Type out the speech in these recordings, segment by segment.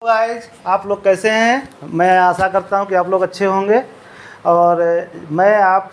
Guys, आप लोग कैसे हैं। मैं आशा करता हूं कि आप लोग अच्छे होंगे। और मैं आप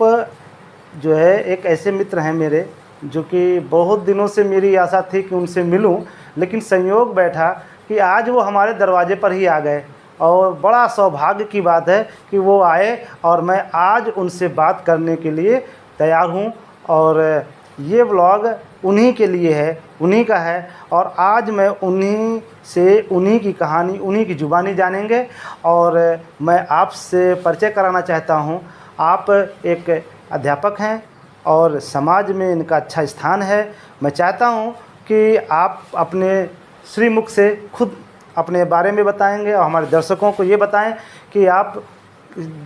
जो है एक ऐसे मित्र हैं मेरे जो कि बहुत दिनों से मेरी आशा थी कि उनसे मिलूं, लेकिन संयोग बैठा कि आज वो हमारे दरवाजे पर ही आ गए। और बड़ा सौभाग्य की बात है कि वो आए और मैं आज उनसे बात करने के लिए तैयार हूं। और ये व्लॉग उन्हीं के लिए है, उन्हीं का है। और आज मैं उन्हीं से उन्हीं की कहानी, उन्हीं की ज़ुबानी जानेंगे। और मैं आपसे परिचय कराना चाहता हूँ। आप एक अध्यापक हैं और समाज में इनका अच्छा स्थान है। मैं चाहता हूँ कि आप अपने श्रीमुख से खुद अपने बारे में बताएंगे और हमारे दर्शकों को ये बताएं कि आप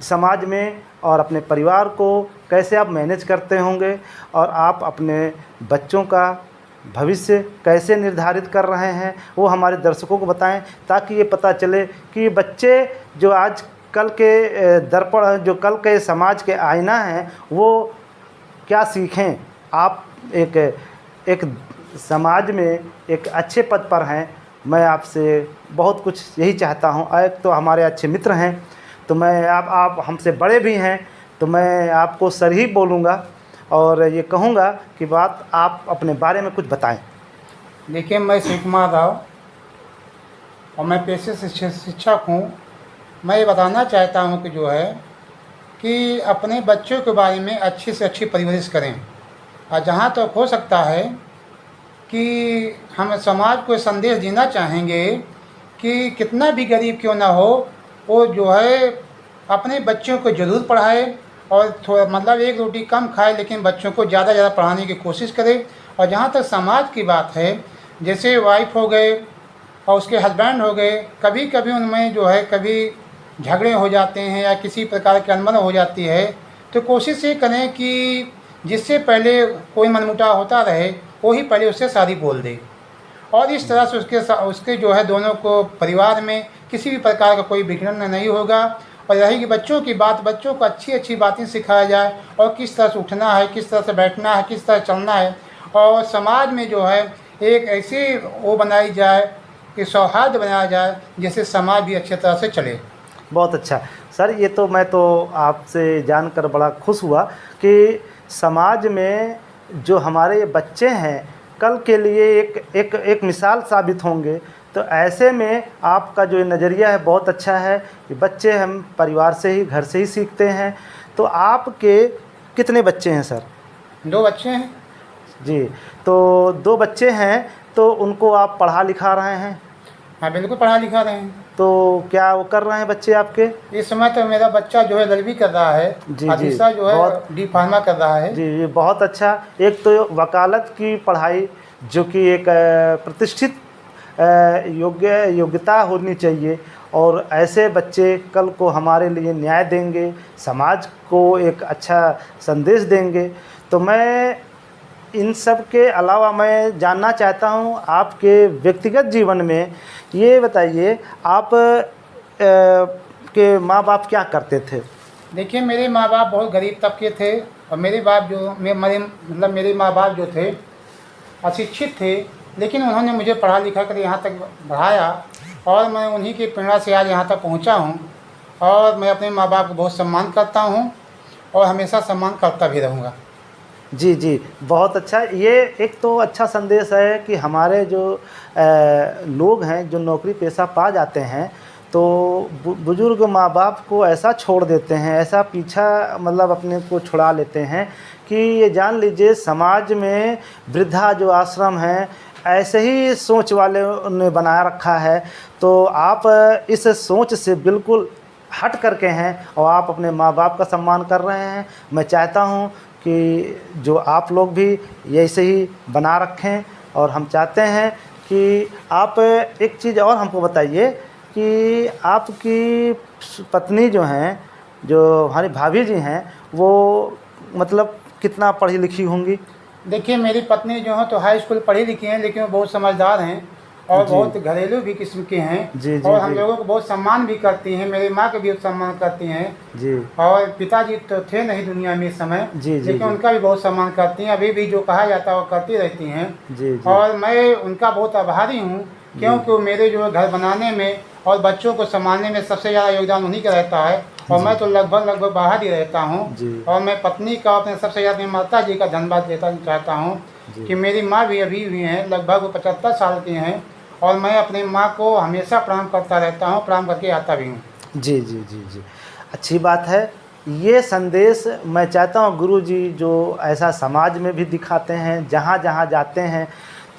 समाज में और अपने परिवार को कैसे आप मैनेज करते होंगे, और आप अपने बच्चों का भविष्य कैसे निर्धारित कर रहे हैं, वो हमारे दर्शकों को बताएं, ताकि ये पता चले कि बच्चे जो आज कल के दर्पण, जो कल के समाज के आईना हैं, वो क्या सीखें। आप एक समाज में एक अच्छे पद पर हैं। मैं आपसे बहुत कुछ यही चाहता हूं। एक तो हमारे अच्छे मित्र हैं, तो मैं आप हमसे बड़े भी हैं, तो मैं आपको सर ही बोलूँगा और ये कहूँगा कि बात आप अपने बारे में कुछ बताएं। देखिए, मैं शिव कुमार राव और मैं पेशे से शिक्षक हूँ। मैं ये बताना चाहता हूँ कि जो है कि अपने बच्चों के बारे में अच्छी से अच्छी परवरिश करें। और जहाँ तक तो हो सकता है कि हम समाज को संदेश देना चाहेंगे कि कितना भी गरीब क्यों ना हो, वो जो है अपने बच्चों को ज़रूर पढ़ाए। और थोड़ा मतलब एक रोटी कम खाए, लेकिन बच्चों को ज़्यादा ज़्यादा पढ़ाने की कोशिश करे। और जहाँ तक समाज की बात है, जैसे वाइफ हो गए और उसके हस्बैंड हो गए, कभी कभी उनमें जो है कभी झगड़े हो जाते हैं या किसी प्रकार की अनबन हो जाती है, तो कोशिश ये करें कि जिससे पहले कोई मनमुटाव होता रहे, वो ही पहले उससे शादी बोल दे। और इस तरह से उसके जो है दोनों को परिवार में किसी भी प्रकार का कोई विघटन नहीं होगा। और रहेगी बच्चों की बात, बच्चों को अच्छी अच्छी बातें सिखाया जाए, और किस तरह से उठना है, किस तरह से बैठना है, किस तरह चलना है। और समाज में जो है एक ऐसी वो बनाई जाए कि सौहार्द बनाया जाए, जिससे समाज भी अच्छी तरह से चले। बहुत अच्छा सर, ये तो मैं तो आपसे जानकर बड़ा खुश हुआ कि समाज में जो हमारे बच्चे हैं कल के लिए एक मिसाल साबित होंगे। तो ऐसे में आपका जो नज़रिया है बहुत अच्छा है कि बच्चे हम परिवार से ही, घर से ही सीखते हैं। तो आपके कितने बच्चे हैं सर? 2 बच्चे हैं जी, तो 2 बच्चे हैं, तो उनको आप पढ़ा लिखा रहे हैं? हाँ, बिल्कुल पढ़ा लिखा रहे हैं। तो क्या वो कर रहे हैं बच्चे आपके? इस समय तो मेरा बच्चा जो है 11वीं कर रहा है, जी और जी, दूसरा जो है बहुत डी फार्मा कर रहा है। जी जी, बहुत अच्छा। एक तो वकालत की पढ़ाई, जो कि एक प्रतिष्ठित योग्यता होनी चाहिए, और ऐसे बच्चे कल को हमारे लिए न्याय देंगे, समाज को एक अच्छा संदेश देंगे। तो मैं इन सब के अलावा मैं जानना चाहता हूँ आपके व्यक्तिगत जीवन में। ये बताइए, आप के माँ बाप क्या करते थे? देखिए, मेरे माँ बाप बहुत गरीब तबके थे, और मेरे बाप जो मेरे माँ बाप जो थे अशिक्षित थे, लेकिन उन्होंने मुझे पढ़ा लिखा कर यहाँ तक बढ़ाया, और मैं उन्हीं की प्रेरणा से आज यहाँ तक पहुँचा हूँ। और मैं अपने माँ बाप को बहुत सम्मान करता हूँ, और हमेशा सम्मान करता भी रहूँगा। जी जी, बहुत अच्छा। ये एक तो अच्छा संदेश है कि हमारे जो लोग हैं जो नौकरी पेशा पा जाते हैं, तो बुजुर्ग माँ बाप को ऐसा छोड़ देते हैं, ऐसा पीछा मतलब अपने को छुड़ा लेते हैं कि ये जान लीजिए समाज में वृद्धा जो आश्रम हैं, ऐसे ही सोच वाले ने बना रखा है। तो आप इस सोच से बिल्कुल हट करके हैं और आप अपने माँ बाप का सम्मान कर रहे हैं। मैं चाहता हूँ कि जो आप लोग भी ऐसे ही बना रखें, और हम चाहते हैं कि आप एक चीज़ और हमको बताइए कि आपकी पत्नी जो हैं, जो हमारी भाभी जी हैं, वो मतलब कितना पढ़ी लिखी होंगी? देखिए, मेरी पत्नी जो है तो हाई स्कूल पढ़ी लिखी हैं, लेकिन वो बहुत समझदार हैं और जी बहुत घरेलू भी किस्म के हैं। जी जी और हम जी लोगों को बहुत सम्मान भी करती हैं, मेरी माँ को भी सम्मान करती हैं। जी और पिताजी तो थे नहीं दुनिया में इस समय, जी जी लेकिन जी उनका भी बहुत सम्मान करती हैं। अभी भी जो कहा जाता है वो करती रहती हैं। जी जी और मैं उनका बहुत आभारी हूँ क्योंकि वो मेरे जो है घर बनाने में और बच्चों को संभालने में सबसे ज़्यादा योगदान उन्हीं का रहता है। और मैं तो लगभग बाहर ही रहता हूँ। जी। और मैं पत्नी का अपने सबसे ज़्यादा अपनी माता जी का धन्यवाद देता चाहता हूँ जी। कि मेरी माँ भी अभी भी हैं, लगभग वो 75 साल की हैं, और मैं अपनी माँ को हमेशा प्रणाम करता रहता हूँ, प्रणाम करके आता भी हूँ। जी, जी, जी, जी। अच्छी बात है। ये संदेश मैं चाहता हूँ गुरुजी जो ऐसा समाज में भी दिखाते हैं, जहाँ-जहाँ जाते हैं,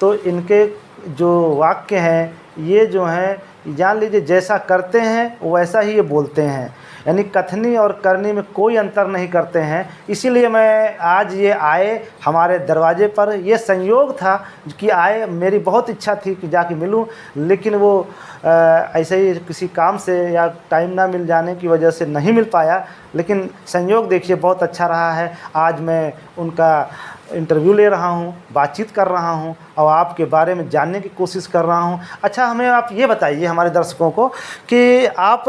तो इनके जो वाक्य हैं, ये जो हैं जान लीजिए जैसा करते हैं वैसा ही ये बोलते हैं। यानी कथनी और करनी में कोई अंतर नहीं करते हैं। इसीलिए मैं आज ये आए हमारे दरवाजे पर, ये संयोग था कि आए। मेरी बहुत इच्छा थी कि जाके मिलूं, लेकिन वो ऐसे ही किसी काम से या टाइम ना मिल जाने की वजह से नहीं मिल पाया। लेकिन संयोग देखिए बहुत अच्छा रहा है। आज मैं उनका इंटरव्यू ले रहा हूँ, बातचीत कर रहा हूँ और आपके बारे में जानने की कोशिश कर रहा हूँ। अच्छा, हमें आप ये बताइए हमारे दर्शकों को कि आप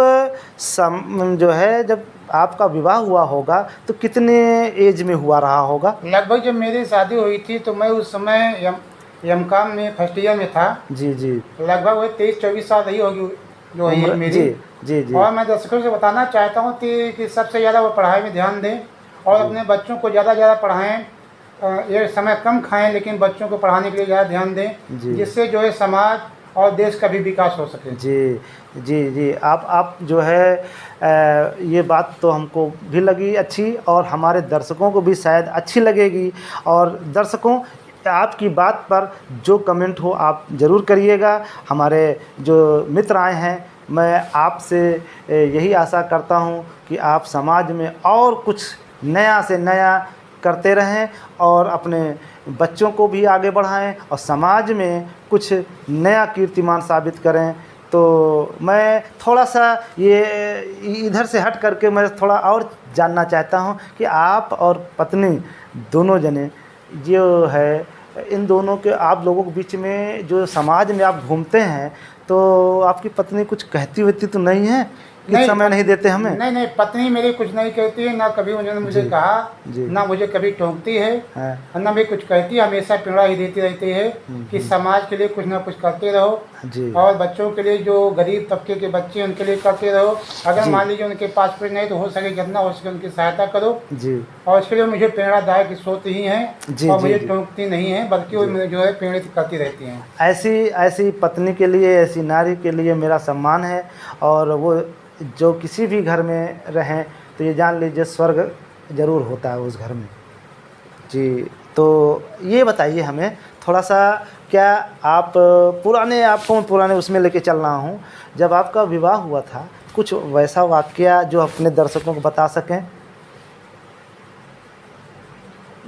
जो है जब आपका विवाह हुआ होगा तो कितने एज में हुआ रहा होगा? लगभग जब मेरी शादी हुई थी तो मैं उस समय एमकॉम में फर्स्ट ईयर में था। जी, जी। लगभग वही 23-24 साल रही होगी जो है उम्र मेरी। जी, जी, जी। और मैं दर्शकों से बताना चाहता हूँ कि सबसे ज़्यादा वो पढ़ाई में ध्यान दें और जी। अपने बच्चों को ज़्यादा ज़्यादा पढ़ाएं। ये समय कम खाएं लेकिन बच्चों को पढ़ाने के लिए ज़्यादा ध्यान जी। दें, जिससे जो है समाज और देश का भी विकास हो सके। जी, जी, जी। आप जो है ये बात तो हमको भी लगी अच्छी और हमारे दर्शकों को भी शायद अच्छी लगेगी। और दर्शकों, आपकी बात पर जो कमेंट हो आप ज़रूर करिएगा। हमारे जो मित्र आए हैं, मैं आपसे यही आशा करता हूँ कि आप समाज में और कुछ नया से नया करते रहें और अपने बच्चों को भी आगे बढ़ाएं और समाज में कुछ नया कीर्तिमान साबित करें। तो मैं थोड़ा-सा ये इधर से हट करके मैं थोड़ा और जानना चाहता हूँ कि आप और पत्नी दोनों जने जो है, इन दोनों के आप लोगों के बीच में जो समाज में आप घूमते हैं, तो आपकी पत्नी कुछ कहती-वहती तो नहीं है कि समय नहीं देते हमें? नहीं नहीं, पत्नी मेरी कुछ नहीं कहती है, ना कभी उन्होंने मुझे जी। कहा, जी। ना मुझे कभी टोकती है, हाँ। और ना भी कुछ कहती है। हमेशा प्रेरणा ही देती रहती है कि समाज के लिए कुछ ना कुछ करते रहो जी। और बच्चों के लिए, जो गरीब तबके के बच्चे हैं उनके लिए करते रहो। अगर जी। मान लीजिए उनके पास कुछ नहीं तो हो सके जितना हो सके उनकी सहायता करो। जी। और इसके लिए मुझे प्रेरणादायक स्रोत ही हैं जी, और जी, मुझे जी। टोकती नहीं है, बल्कि वो मुझे जो है प्रेरित करती रहती हैं। ऐसी पत्नी के लिए, ऐसी नारी के लिए मेरा सम्मान है। और वो जो किसी भी घर में रहें तो ये जान लीजिए स्वर्ग ज़रूर होता है उस घर में। जी, तो ये बताइए हमें थोड़ा-सा, क्या आप आपको मैं पुराने उसमें लेके चल रहा हूँ, जब आपका विवाह हुआ था, कुछ वैसा वाक़या जो अपने दर्शकों को बता सकें?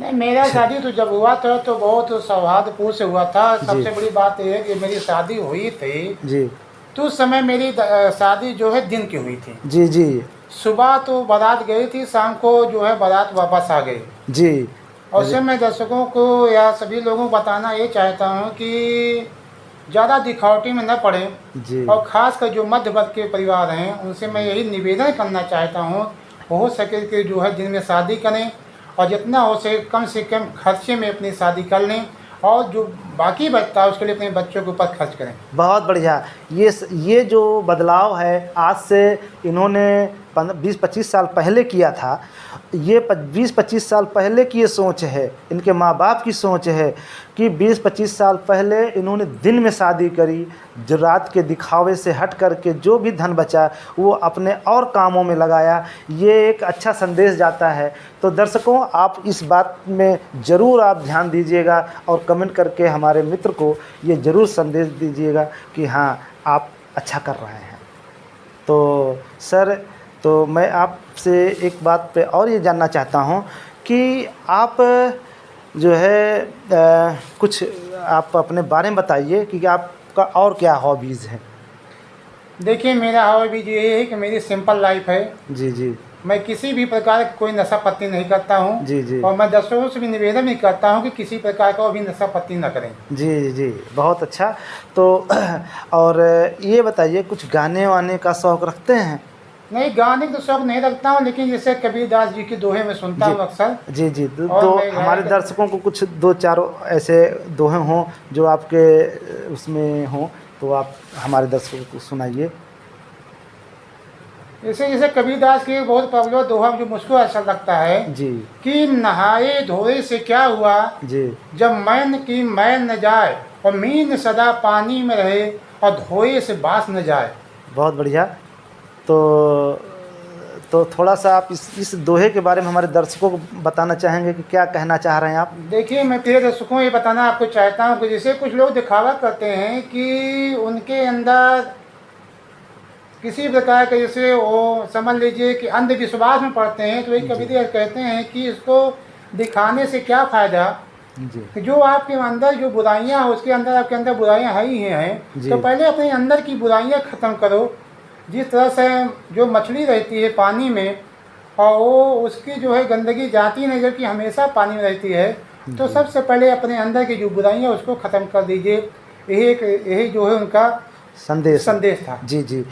नहीं, मेरा शादी तो जब हुआ था तो बहुत सौहार्दपूर्ण से हुआ था। जी। सबसे बड़ी बात ये है कि मेरी शादी हुई थी जी। तो उस समय मेरी शादी जो है दिन की हुई थी। जी, जी। सुबह तो बारात गई थी, शाम को जो है बारात वापस आ गई। जी। और उससे मैं दर्शकों को या सभी लोगों को बताना ये चाहता हूँ कि ज़्यादा दिखावटी में न पड़े। जी। और ख़ासकर जो मध्य वर्ग के परिवार हैं उनसे मैं यही निवेदन करना चाहता हूँ, हो सके कि जो है दिन में शादी करें और जितना हो सके कम से कम खर्चे में अपनी शादी कर लें और जो बाकी बचता है उसके लिए अपने बच्चों के ऊपर खर्च करें। बहुत बढ़िया। ये जो बदलाव है आज से इन्होंने 20-25 साल पहले किया था। ये 20-25 साल पहले की ये सोच है, इनके माँ बाप की सोच है कि 20-25 साल पहले इन्होंने दिन में शादी करी। जो रात के दिखावे से हट कर के जो भी धन बचा वो अपने और कामों में लगाया। ये एक अच्छा संदेश जाता है। तो दर्शकों, आप इस बात में ज़रूर आप ध्यान दीजिएगा और कमेंट करके हमारे मित्र को ये ज़रूर संदेश दीजिएगा कि हाँ, आप अच्छा कर रहे हैं। तो सर, तो मैं आपसे एक बात पे और ये जानना चाहता हूँ कि आप जो है कुछ आप अपने बारे में बताइए कि आपका और क्या हॉबीज़ हैं? देखिए, मेरा हॉबी ये है कि मेरी सिंपल लाइफ है। जी, जी। मैं किसी भी प्रकार का कोई नशा पत्ती नहीं करता हूँ। जी, जी। और मैं दर्शकों से भी निवेदन भी करता हूँ कि किसी प्रकार का भी नशा पत्ती न करें। जी, जी। बहुत अच्छा। तो और ये बताइए, कुछ गाने-वाने का शौक़ रखते हैं? नहीं, गाने का शौक़ नहीं रखता हूँ, लेकिन जैसे कबीरदास जी की दोहे में सुनता हूँ अक्सर। जी, जी। और तो मैं हमारे दर्शकों को कुछ 2-4 ऐसे दोहे हों जो आपके उसमें हों तो आप हमारे दर्शकों को सुनाइए। जैसे जैसे कबीरदास की एक बहुत पॉपुलर दोहा मुझे मुझको अच्छा लगता है जी कि नहाए धोए से क्या हुआ, जी जब मैन की मैल न जाए और मीन सदा पानी में रहे और धोए से बास न जाए। बहुत बढ़िया। तो थोड़ा सा आप इस दोहे के बारे में हमारे दर्शकों को बताना चाहेंगे कि क्या कहना चाह रहे हैं आप? देखिए, मैं प्रिय दर्शकों ये बताना आपको चाहता हूँ कि जैसे कुछ लोग दिखावा करते हैं कि उनके अंदर किसी प्रकार के, जैसे वो समझ लीजिए कि अंधविश्वास में पड़ते हैं, तो वही कबीरदास कहते हैं कि इसको दिखाने से क्या फ़ायदा, जी कि जो आपके अंदर जो बुराइयां हैं उसके अंदर आपके अंदर बुराइयां है ही हैं, जी। तो पहले अपने अंदर की बुराइयां ख़त्म करो। जिस तरह से जो मछली रहती है पानी में और वो उसकी जो है गंदगी जाती नहीं, जबकि हमेशा पानी में रहती है, तो सबसे पहले अपने अंदर की जो बुराइयां उसको ख़त्म कर दीजिए। यही जो है उनका संदेश था। जी जी।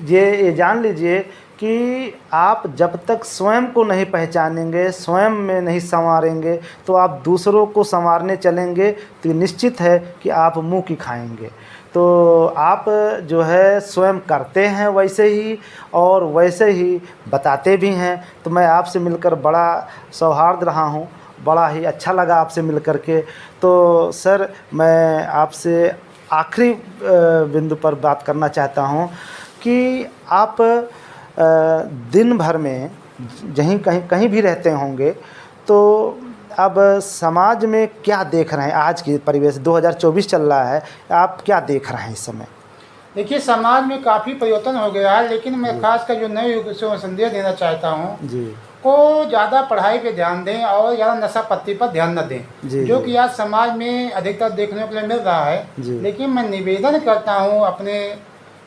ये जान लीजिए कि आप जब तक स्वयं को नहीं पहचानेंगे, स्वयं में नहीं संवारेंगे, तो आप दूसरों को संवारने चलेंगे तो निश्चित है कि आप मुंह की खाएंगे। तो आप जो है स्वयं करते हैं वैसे ही और वैसे ही बताते भी हैं। तो मैं आपसे मिलकर बड़ा सौहार्द रहा हूँ, बड़ा ही अच्छा लगा आपसे मिल कर के। तो सर, मैं आपसे आखिरी बिंदु पर बात करना चाहता हूँ कि आप दिन भर में कहीं भी रहते होंगे, तो अब समाज में क्या देख रहे हैं? आज की परिवेश 2024 चल रहा है, आप क्या देख रहे हैं इस समय? देखिए, समाज में काफ़ी परिवर्तन हो गया है, लेकिन मैं खासकर जो नए युग से संदेश देना चाहता हूँ जी को ज़्यादा पढ़ाई पे ध्यान दें और ज़्यादा नशा पत्ती पर ध्यान न दें, जी जो जी कि आज समाज में अधिकतर देखने को मिल रहा है। जी लेकिन मैं निवेदन करता हूँ अपने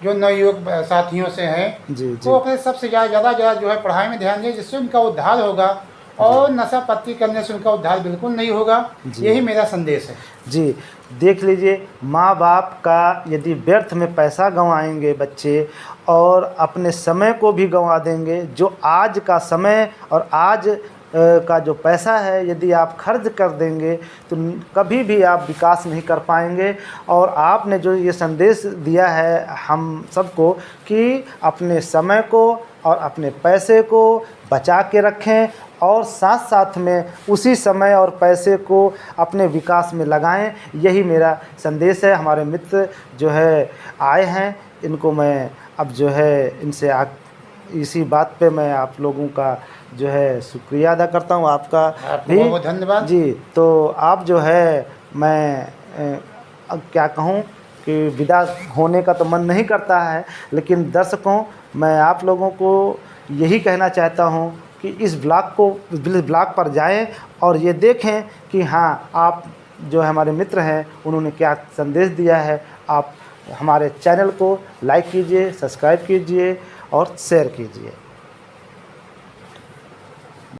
जो नवयुवक साथियों से हैं, जी जी वो अपने सबसे ज़्यादा जो है पढ़ाई में ध्यान दें, जिससे उनका उद्धार होगा और नशा पत्ती करने से उनका उद्धार बिल्कुल नहीं होगा। यही मेरा संदेश है। जी। देख लीजिए, माँ बाप का यदि व्यर्थ में पैसा गंवाएंगे बच्चे और अपने समय को भी गंवा देंगे, जो आज का समय और आज का जो पैसा है यदि आप खर्च कर देंगे तो कभी भी आप विकास नहीं कर पाएंगे। और आपने जो ये संदेश दिया है हम सबको कि अपने समय को और अपने पैसे को बचा के रखें और साथ साथ में उसी समय और पैसे को अपने विकास में लगाएं, यही मेरा संदेश है। हमारे मित्र जो है आए हैं, इनको मैं अब जो है इनसे इसी बात पे मैं आप लोगों का जो है शुक्रिया अदा करता हूँ, आपका भी बहुत बहुत धन्यवाद जी। तो आप जो है, मैं अब क्या कहूँ कि विदा होने का तो मन नहीं करता है, लेकिन दर्शकों, मैं आप लोगों को यही कहना चाहता हूँ कि इस ब्लॉग पर जाएं और ये देखें कि हाँ, आप जो हमारे मित्र हैं उन्होंने क्या संदेश दिया है। आप हमारे चैनल को लाइक कीजिए, सब्सक्राइब कीजिए और शेयर कीजिए।